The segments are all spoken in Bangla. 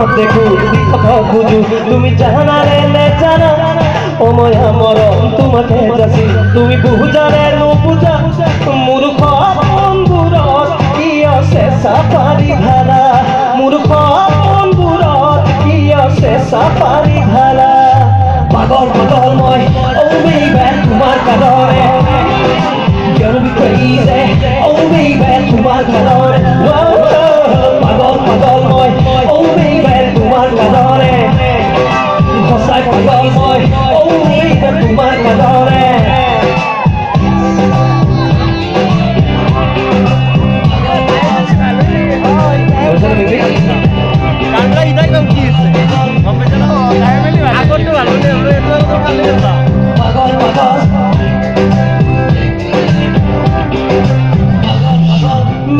দেখো কথা বুঝু তুমি জানারে নে জানা ও ময়া মরম তোমাকে যাসি তুমি বুঝারে নো বুঝা মূর্খ বন্ধুর কি আছে সাফারি ধারা মূর্খ বন্ধুর কি আছে সাফারি ধারা পাগল পাগল মই ও বেবি তোমার কারণে gonna be crazy oh baby তোমার কারণে পাগল পাগল মই ও বেবি তোমার কারণে খসাই পাগল মই ও বেবি তোমার কারণে পাগল পাগল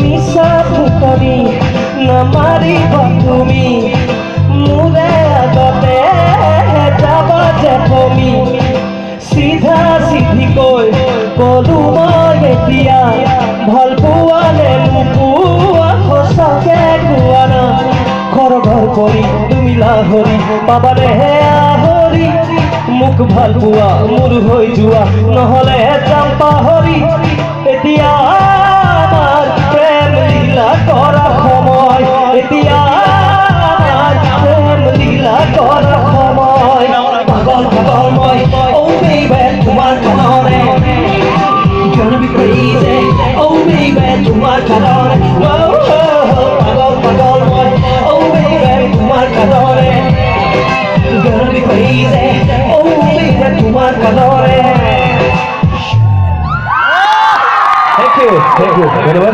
মিশা ফুকনি নামাৰিব তুমি মোৰে আগতে যাবা যে তুমি চিধা চিধিকৈ কলো মই এতিয়া ভাল পোৱা নে নোপোৱা সঁচাকে কোৱা না ঘৰ ঘৰ কৰি তুমি লাহৰি পাবানে হে আহৰি মোক ভাল পোৱা মোৰ হৈ যোৱা নহ'লে যাম পাহৰি এতিয়া আমার প্রেম লীলা করা সময় এতিয়া আমার প্রেম লীলা করা সময় পাগল পাগল মই ও বেবি তোমার কারণে gonna be crazy oh baby তোমার কারণে পাগল পাগল মই ও বেবি তোমার কারণে gonna be crazy oh baby তোমার কারণে Thank you. Thank you.